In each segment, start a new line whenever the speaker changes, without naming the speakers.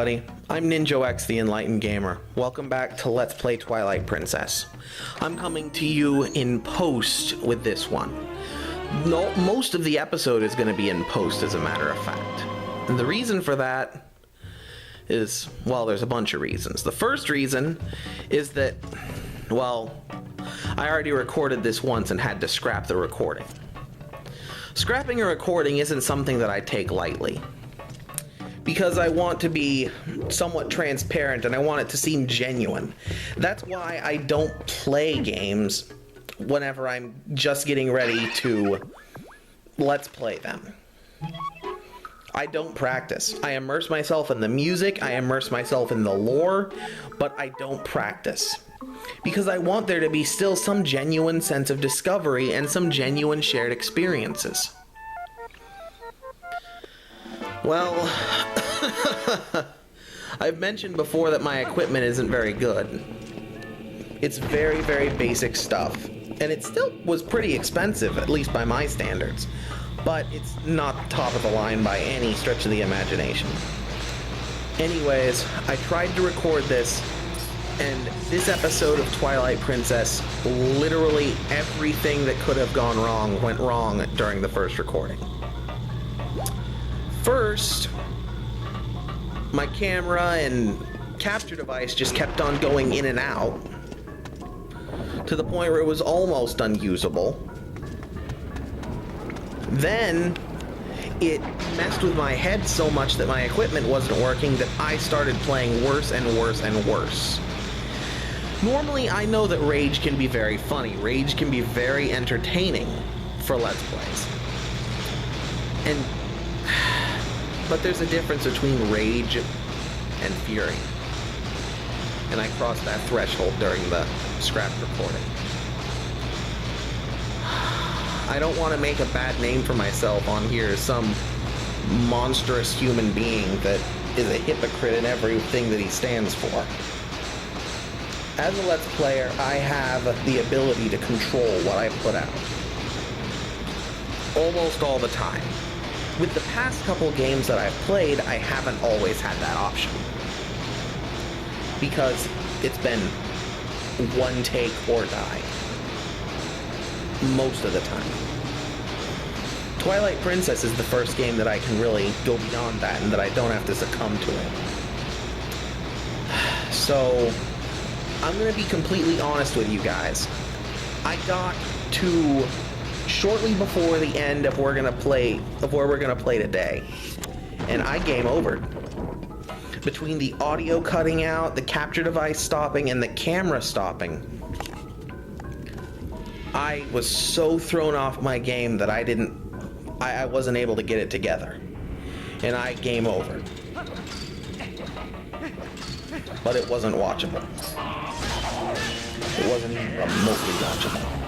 everybody. I'm Ninjo X, the Enlightened Gamer. Welcome back to Let's Play Twilight Princess. I'm coming to you in post with this one. No, most of the episode is going to be in post, as a matter of fact. And the reason for that is, well, there's a bunch of reasons. The first reason is that, well, I already recorded this once and had to scrap the recording. Scrapping a recording isn't something that I take lightly, because I want to be somewhat transparent and I want it to seem genuine. That's why I don't play games whenever I'm just getting ready to let's play them. I don't practice. I immerse myself in the music, I immerse myself in the lore, but I don't practice. Because I want there to be still some genuine sense of discovery and some genuine shared experiences. Well, I've mentioned before that my equipment isn't very good. It's very, very basic stuff. And it still was pretty expensive, at least by my standards. But it's not top of the line by any stretch of the imagination. Anyways, I tried to record this, and this episode of Twilight Princess, literally everything that could have gone wrong went wrong during the first recording. First, my camera and capture device just kept on going in and out, to the point where it was almost unusable. Then, it messed with my head so much that my equipment wasn't working that I started playing worse and worse and worse. Normally, I know that Rage can be very funny. Rage can be very entertaining for Let's Plays. But there's a difference between Rage and Fury. And I crossed that threshold during the scrapped recording. I don't want to make a bad name for myself on here as some monstrous human being that is a hypocrite in everything that he stands for. As a Let's Player, I have the ability to control what I put out. Almost all the time. With the past couple games that I've played, I haven't always had that option. Because it's been one take or die. Most of the time. Twilight Princess is the first game that I can really go beyond that and that I don't have to succumb to it. So, I'm going to be completely honest with you guys. I got to shortly before the end of where we're going to play today, and I game overed. Between the audio cutting out, the capture device stopping, and the camera stopping, I was so thrown off my game that I wasn't able to get it together. And I game over. But it wasn't watchable. It wasn't even remotely watchable.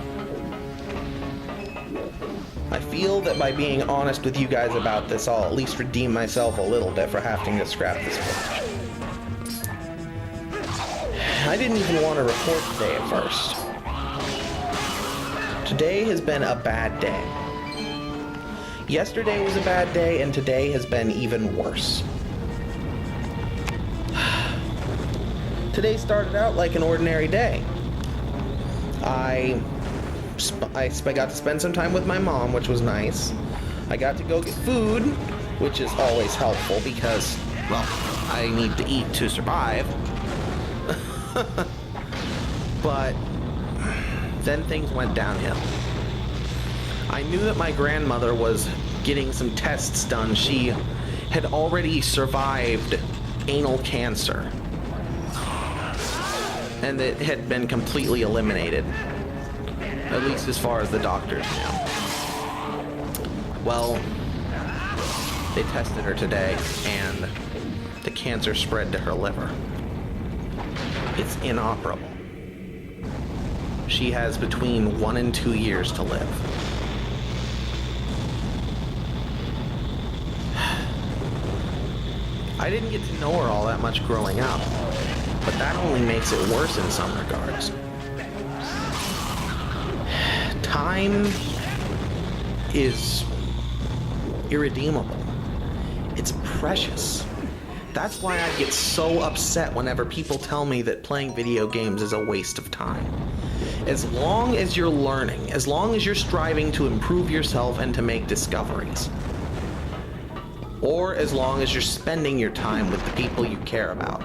I feel that by being honest with you guys about this, I'll at least redeem myself a little bit for having to scrap this footage. I didn't even want to record today at first. Today has been a bad day. Yesterday was a bad day, and today has been even worse. Today started out like an ordinary day. I got to spend some time with my mom, which was nice. I got to go get food, which is always helpful because, well, I need to eat to survive. But then things went downhill. I knew that my grandmother was getting some tests done. She had already survived anal cancer, and it had been completely eliminated, at least as far as the doctors knew. Well, they tested her today, and the cancer spread to her liver. It's inoperable. She has between 1 and 2 years to live. I didn't get to know her all that much growing up, but that only makes it worse in some regards. Time is irredeemable. It's precious. That's why I get so upset whenever people tell me that playing video games is a waste of time. As long as you're learning, as long as you're striving to improve yourself and to make discoveries, or as long as you're spending your time with the people you care about,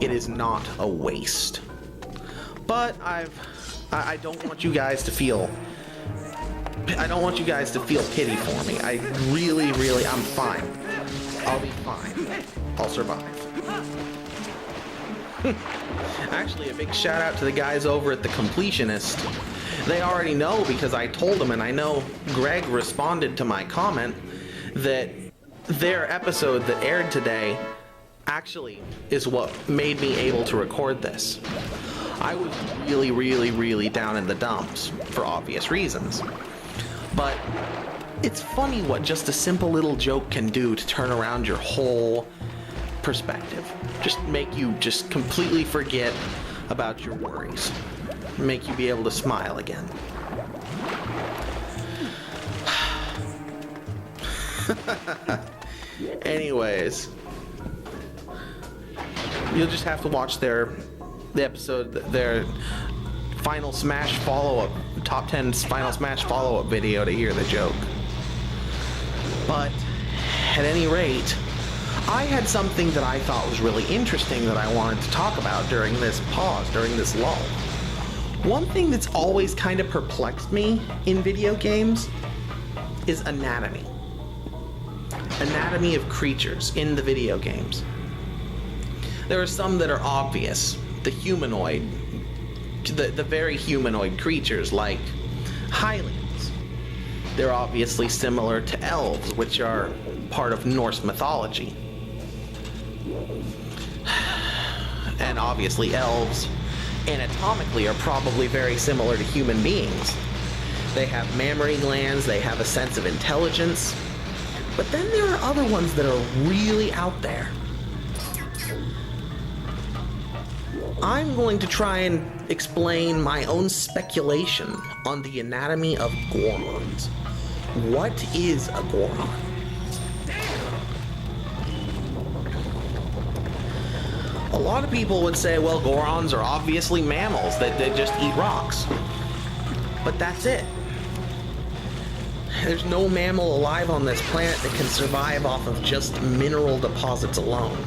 it is not a waste. But I don't want you guys to feel pity for me. I really, I'm fine. I'll be fine. I'll survive. Actually, a big shout out to the guys over at The Completionist. They already know because I told them, and I know Greg responded to my comment, that their episode that aired today actually is what made me able to record this. I was really down in the dumps for obvious reasons. But it's funny what just a simple little joke can do to turn around your whole perspective. Just make you just completely forget about your worries. Make you be able to smile again. Anyways, you'll just have to watch the episode, their Final Smash follow-up, top 10 Final Smash follow-up video to hear the joke. But at any rate, I had something that I thought was really interesting that I wanted to talk about during this pause, during this lull. One thing that's always kind of perplexed me in video games is anatomy. Anatomy of creatures in the video games. There are some that are obvious. The humanoid, the very humanoid creatures like Hylians. They're obviously similar to elves, which are part of Norse mythology. And obviously elves anatomically are probably very similar to human beings. They have mammary glands, they have a sense of intelligence. But then there are other ones that are really out there. I'm going to try and explain my own speculation on the anatomy of Gorons. What is a Goron? A lot of people would say, well, Gorons are obviously mammals, that they just eat rocks. But that's it. There's no mammal alive on this planet that can survive off of just mineral deposits alone.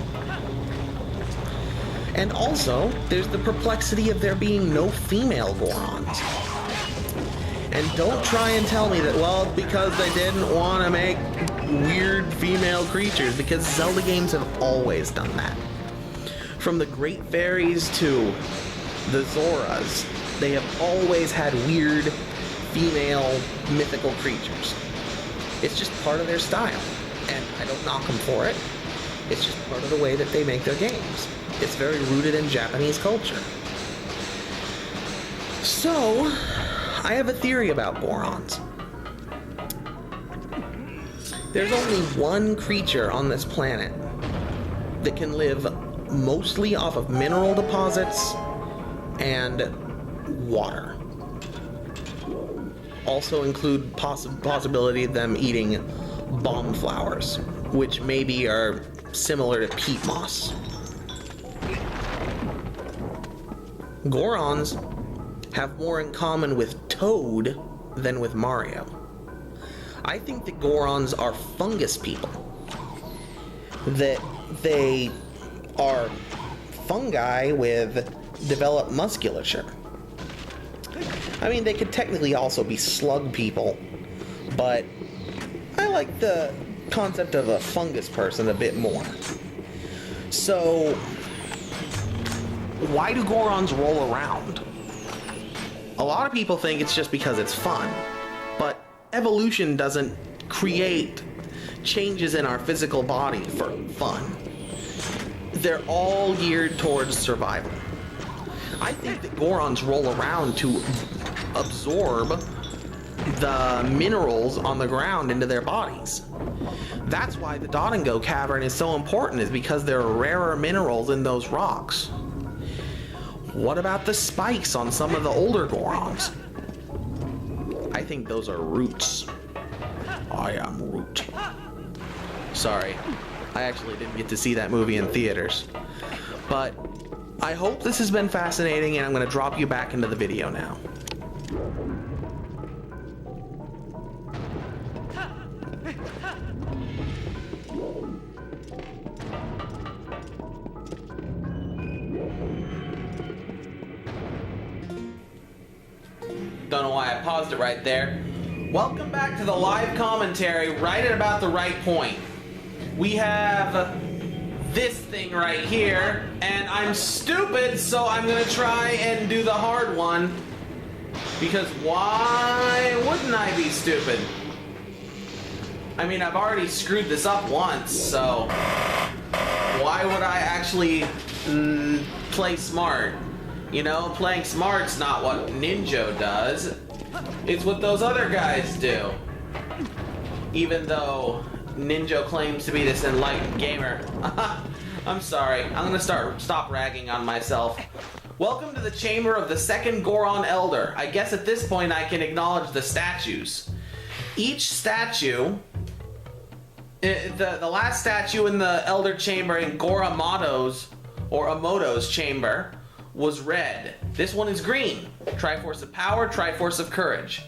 And also, there's the perplexity of there being no female Gorons. And don't try and tell me that, well, because they didn't want to make weird female creatures, because Zelda games have always done that. From the Great Fairies to the Zoras, they have always had weird female mythical creatures. It's just part of their style, and I don't knock them for it. It's just part of the way that they make their games. It's very rooted in Japanese culture. So, I have a theory about Gorons. There's only one creature on this planet that can live mostly off of mineral deposits and water. Also include possibility of them eating bomb flowers, which maybe are similar to peat moss. Gorons have more in common with Toad than with Mario. I think that Gorons are fungus people. That they are fungi with developed musculature. I mean, they could technically also be slug people, but I like the concept of a fungus person a bit more. So, why do Gorons roll around? A lot of people think it's just because it's fun, but evolution doesn't create changes in our physical body for fun. They're all geared towards survival. I think that Gorons roll around to absorb the minerals on the ground into their bodies. That's why the Dodongo Cavern is so important, is because there are rarer minerals in those rocks. What about the spikes on some of the older Gorons? I think those are roots. I am Root. Sorry, I actually didn't get to see that movie in theaters. But I hope this has been fascinating, and I'm going to drop you back into the video now. Don't know why I paused it right there. Welcome back to the live commentary right at about the right point. We have this thing right here, and I'm stupid, so I'm gonna try and do the hard one. Because why wouldn't I be stupid? I mean, I've already screwed this up once, so why would I actually play smart? You know, playing smart's not what Ninjo does. It's what those other guys do. Even though Ninjo claims to be this enlightened gamer. I'm sorry. I'm gonna stop ragging on myself. Welcome to the chamber of the second Goron Elder. I guess at this point I can acknowledge the statues. Each statue, the last statue in the Elder Chamber in Goromado's or Amodo's chamber was red. This one is green. Triforce of Power, Triforce of Courage.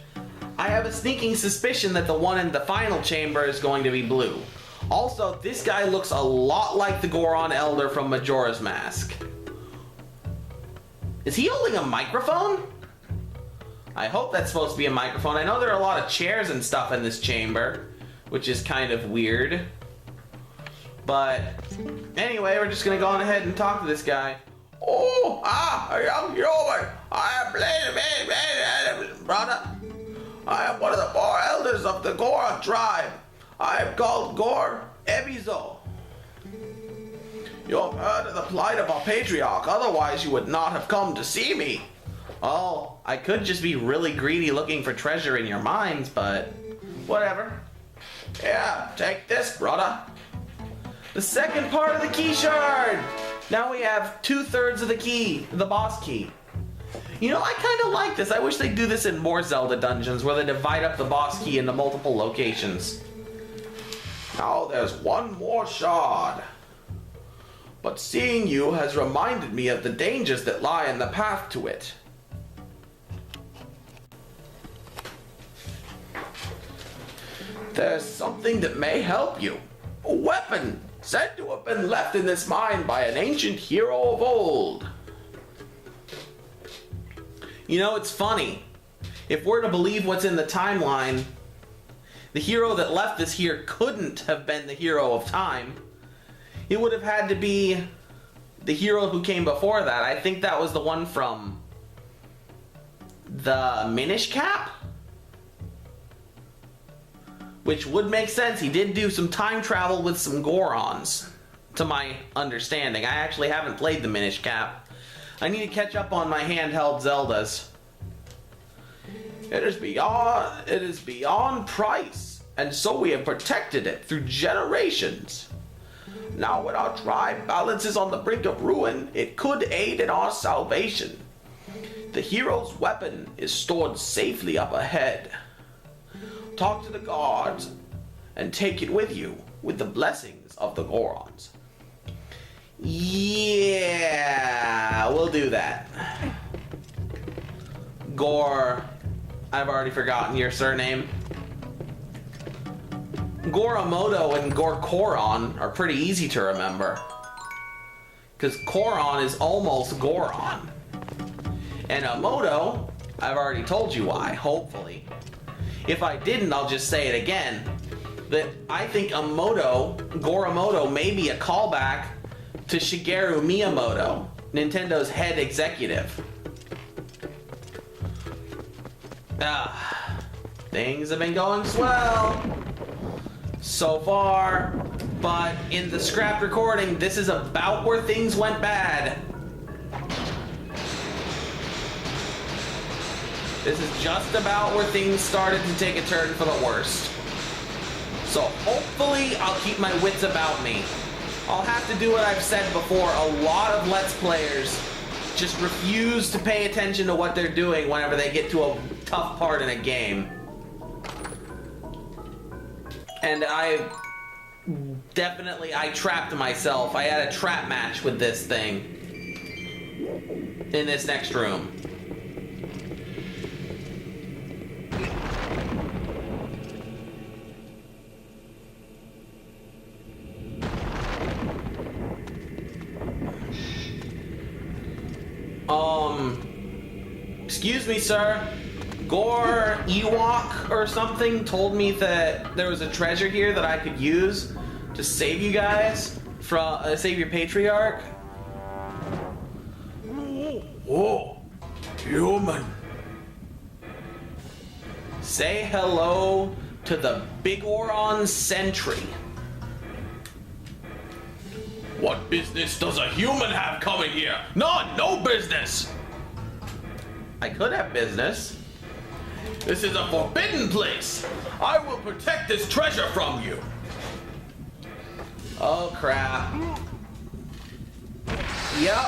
I have a sneaking suspicion that the one in the final chamber is going to be blue. Also, this guy looks a lot like the Goron Elder from Majora's Mask. Is he holding a microphone? I hope that's supposed to be a microphone. I know there are a lot of chairs and stuff in this chamber, which is kind of weird. But anyway, we're just gonna go on ahead and talk to this guy. Oh, a young human. I am brother. I am one of the 4 elders of the Goron tribe. I am called Gor Ebizo. You have heard of the plight of our patriarch, otherwise you would not have come to see me. Oh, I could just be really greedy looking for treasure in your mines, but whatever. Yeah, take this, brother. The second part of the key shard. Now we have 2/3 of the key, the boss key. You know, I kind of like this. I wish they'd do this in more Zelda dungeons where they divide up the boss key into multiple locations. Now there's one more shard. But seeing you has reminded me of the dangers that lie in the path to it. There's something that may help you. A weapon said to have been left in this mine by an ancient hero of old. You know, it's funny. If we're to believe what's in the timeline, the hero that left this here couldn't have been the hero of time. It would have had to be the hero who came before that. I think that was the one from the Minish Cap? Which would make sense. He did do some time travel with some Gorons, to my understanding. I actually haven't played the Minish Cap. I need to catch up on my handheld Zeldas. It is beyond price, and so we have protected it through generations. Now when our tribe balances on the brink of ruin, it could aid in our salvation. The hero's weapon is stored safely up ahead. Talk to the guards and take it with you with the blessings of the Gorons. Yeah, we'll do that. Gor, I've already forgotten your surname. Goromodo and Gorkoron are pretty easy to remember. Because Koron is almost Goron. And Amodo, I've already told you why, hopefully. If I didn't, I'll just say it again. That I think Goromodo may be a callback to Shigeru Miyamoto, Nintendo's head executive. Things have been going swell so far, but in the scrapped recording, this is about where things went bad. This is just about where things started to take a turn for the worst. So hopefully I'll keep my wits about me. I'll have to do what I've said before. A lot of Let's Players just refuse to pay attention to what they're doing whenever they get to a tough part in a game. And I Definitely, I trapped myself. I had a trap match with this thing. In this next room. Excuse me, sir. Gore Ewok or something told me that there was a treasure here that I could use to save you guys from save your patriarch.
Oh, human.
Say hello to the Big Goron Sentry.
What business does a human have coming here? None, no business.
I could have business.
This is a forbidden place. I will protect this treasure from you.
Oh crap. Yep.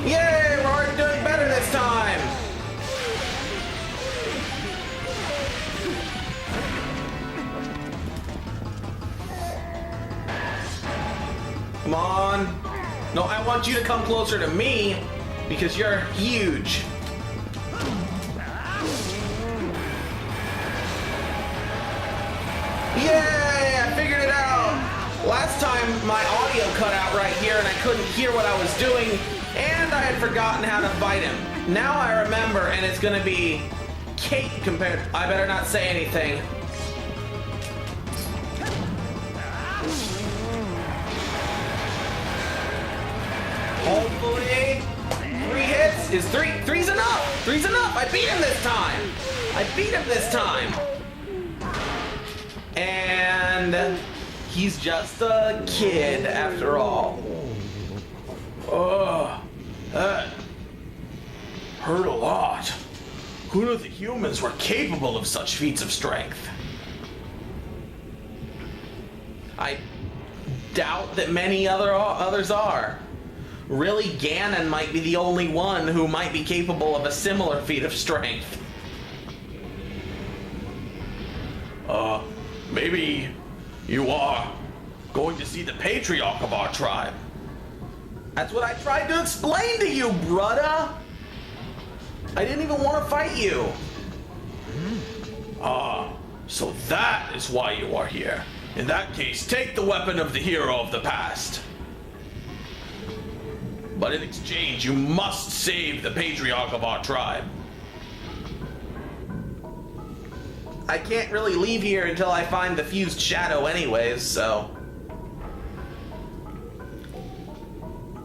Yay, we're already doing better this time. Come on. No, I want you to come closer to me because you're huge. Yay, I figured it out. Last time my audio cut out right here and I couldn't hear what I was doing and I had forgotten how to fight him. Now I remember and it's gonna be Kate compared. I better not say anything. Hopefully, 3 hits is three's enough. Three's enough. I beat him this time. I beat him this time. And he's just a kid after all.
Oh, that hurt a lot. Who knew the humans were capable of such feats of strength?
I doubt that many others are. Really, Ganon might be the only one who might be capable of a similar feat of strength.
Maybe you are going to see the patriarch of our tribe.
That's what I tried to explain to you, brudda. I didn't even want to fight you.
So that is why you are here. In that case, take the weapon of the hero of the past. But in exchange, you must save the patriarch of our tribe.
I can't really leave here until I find the fused shadow anyways, so...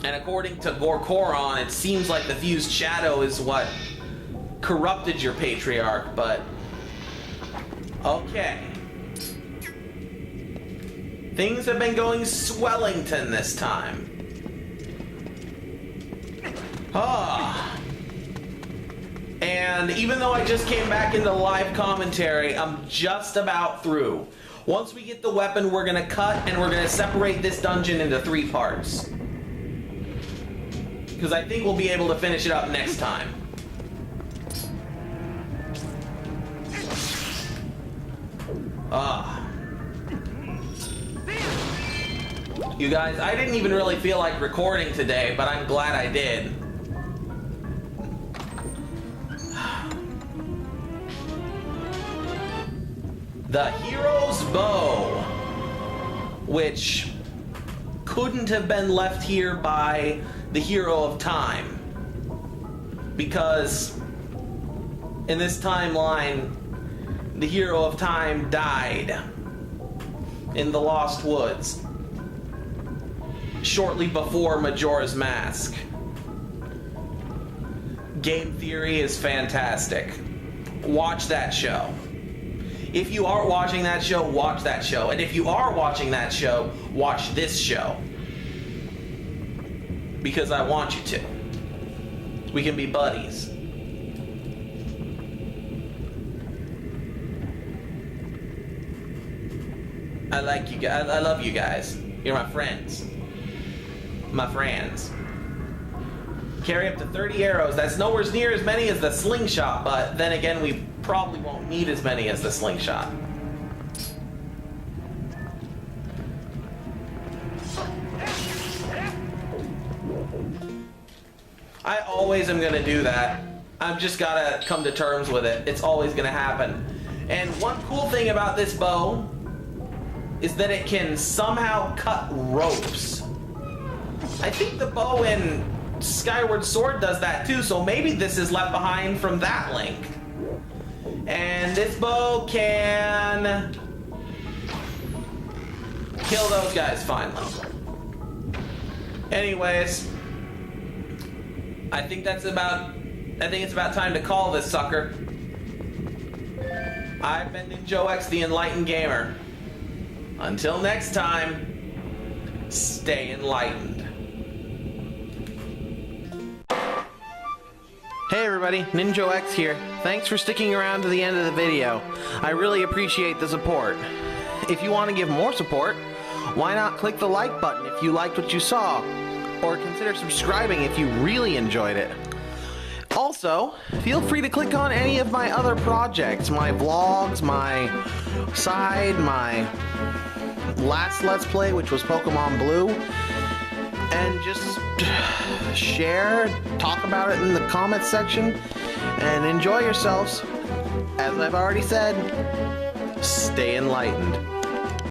And according to Gorons, it seems like the fused shadow is what corrupted your patriarch, but... Okay. Things have been going Swellington this time. And even though I just came back into live commentary, I'm just about through. Once we get the weapon, we're gonna cut and we're gonna separate this dungeon into 3 parts. Because I think we'll be able to finish it up next time. You guys, I didn't even really feel like recording today, but I'm glad I did. The Hero's Bow, which couldn't have been left here by the Hero of Time, because in this timeline, the Hero of Time died in the Lost Woods shortly before Majora's Mask. Game theory is fantastic. Watch that show. If you aren't watching that show, watch that show. And if you are watching that show, watch this show. Because I want you to. We can be buddies. I like you guys. I love you guys. You're my friends. My friends. Carry up to 30 arrows. That's nowhere near as many as the slingshot, but then again, we probably won't need as many as the slingshot. I always am gonna do that. I've just gotta come to terms with it. It's always gonna happen. And one cool thing about this bow is that it can somehow cut ropes. I think the bow in Skyward Sword does that too, so maybe this is left behind from that link. And this bow can kill those guys finally. Anyways, I think it's about time to call this sucker. I've been Ninjo X, the Enlightened Gamer. Until next time, stay enlightened. Hey everybody, Ninjo X here. Thanks for sticking around to the end of the video. I really appreciate the support. If you want to give more support, why not click the like button if you liked what you saw, or consider subscribing if you really enjoyed it. Also, feel free to click on any of my other projects, my vlogs, my last Let's Play, which was Pokemon Blue, and just share, talk about it in the comments section, and enjoy yourselves. As I've already said, stay enlightened.